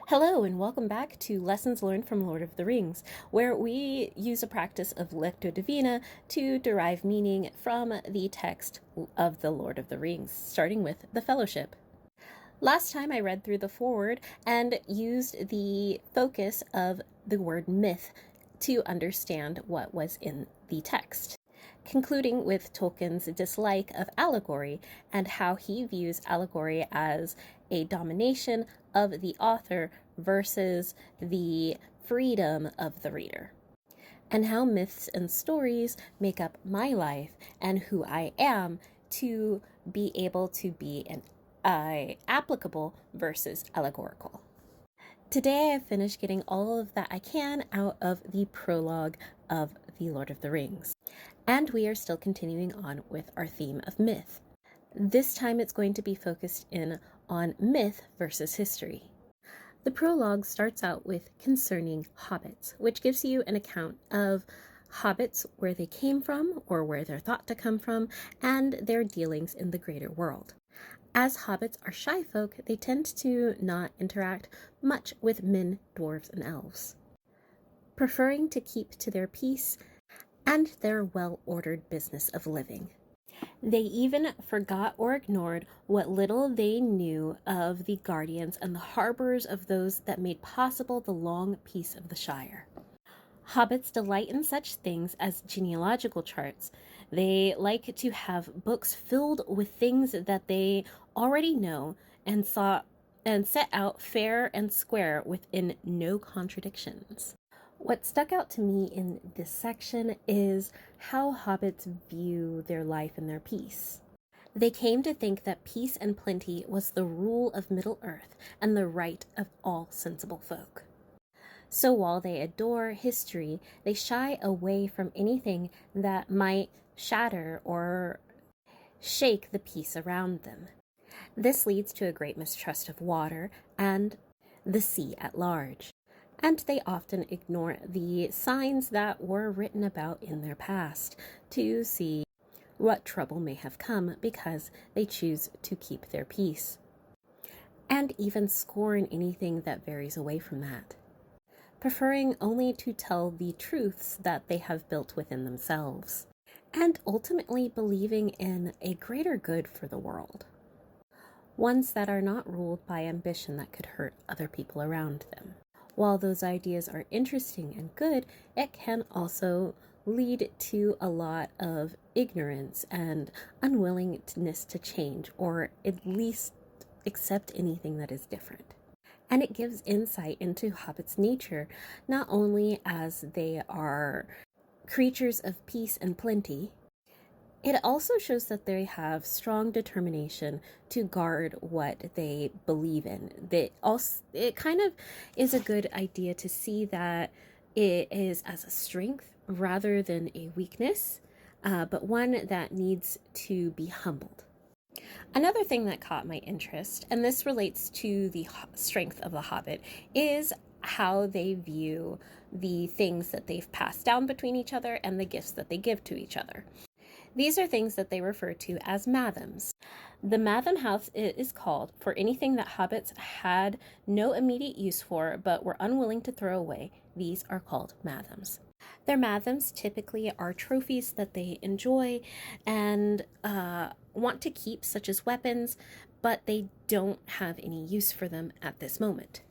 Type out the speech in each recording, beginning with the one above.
Hello, and welcome back to Lessons Learned from Lord of the Rings, where we use a practice of Lectio Divina to derive meaning from the text of the Lord of the Rings, starting with the Fellowship. Last time I read through the foreword and used the focus of the word myth to understand what was in the text, concluding with Tolkien's dislike of allegory and how he views allegory as a domination of the author versus the freedom of the reader, and how myths and stories make up my life and who I am to be able to be an applicable versus allegorical. Today I've finished getting all of that I can out of the prologue of The Lord of the Rings, and we are still continuing on with our theme of myth. This time it's going to be focused in on myth versus history. The prologue starts out with concerning hobbits, which gives you an account of hobbits, where they came from or where they're thought to come from, and their dealings in the greater world. As hobbits are shy folk, they tend to not interact much with men, dwarves, and elves, preferring to keep to their peace and their well-ordered business of living. They even forgot or ignored what little they knew of the guardians and the harbors of those that made possible the long peace of the Shire. Hobbits delight in such things as genealogical charts. They like to have books filled with things that they already know and set out fair and square within no contradictions. What stuck out to me in this section is how hobbits view their life and their peace. They came to think that peace and plenty was the rule of Middle-earth and the right of all sensible folk. So while they adore history, they shy away from anything that might shatter or shake the peace around them. This leads to a great mistrust of water and the sea at large, and they often ignore the signs that were written about in their past to see what trouble may have come because they choose to keep their peace, and even scorn anything that varies away from that, preferring only to tell the truths that they have built within themselves, and ultimately believing in a greater good for the world, ones that are not ruled by ambition that could hurt other people around them. While those ideas are interesting and good, it can also lead to a lot of ignorance and unwillingness to change, or at least accept anything that is different. And it gives insight into hobbits' nature, not only as they are creatures of peace and plenty, it also shows that they have strong determination to guard what they believe in. It kind of is a good idea to see that it is as a strength rather than a weakness, but one that needs to be humbled. Another thing that caught my interest, and this relates to the strength of the Hobbit, is how they view the things that they've passed down between each other and the gifts that they give to each other. These are things that they refer to as mathams. The Matham House is called for anything that hobbits had no immediate use for but were unwilling to throw away. These are called mathams. Their mathams typically are trophies that they enjoy and want to keep, such as weapons, but they don't have any use for them at this moment.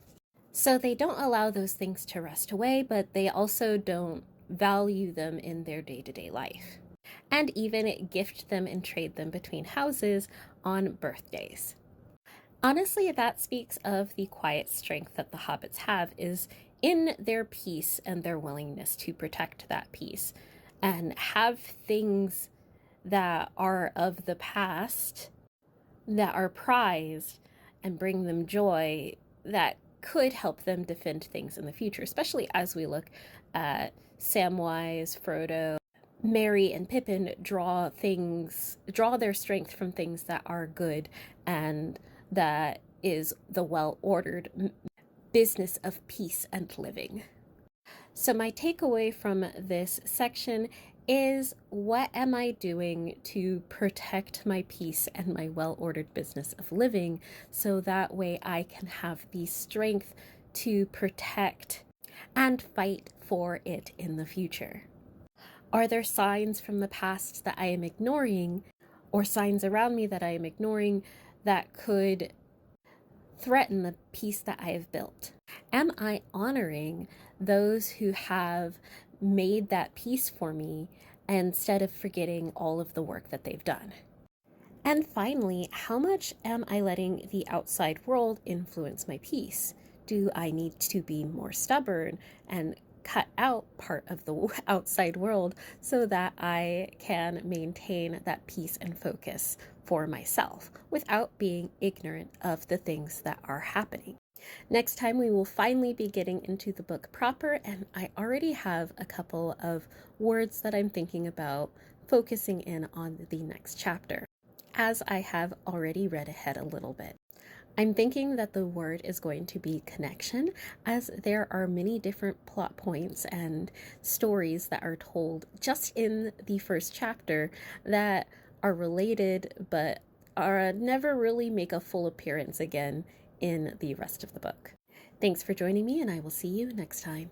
So they don't allow those things to rust away, but they also don't value them in their day-to-day life, and even gift them and trade them between houses on birthdays. Honestly, that speaks of the quiet strength that the hobbits have is in their peace and their willingness to protect that peace and have things that are of the past that are prized and bring them joy that could help them defend things in the future, especially as we look at Samwise, Frodo, Merry, and Pippin draw their strength from things that are good and that is the well-ordered business of peace and living. So my takeaway from this section is, what am I doing to protect my peace and my well-ordered business of living so that way I can have the strength to protect and fight for it in the future? Are there signs from the past that I am ignoring, or signs around me that I am ignoring, that could threaten the peace that I have built? Am I honoring those who have made that peace for me instead of forgetting all of the work that they've done? And finally, how much am I letting the outside world influence my peace? Do I need to be more stubborn and cut out part of the outside world so that I can maintain that peace and focus for myself without being ignorant of the things that are happening? Next time, we will finally be getting into the book proper, and I already have a couple of words that I'm thinking about focusing in on the next chapter, as I have already read ahead a little bit. I'm thinking that the word is going to be connection, as there are many different plot points and stories that are told just in the first chapter that are related but are never really make a full appearance again in the rest of the book. Thanks for joining me, and I will see you next time.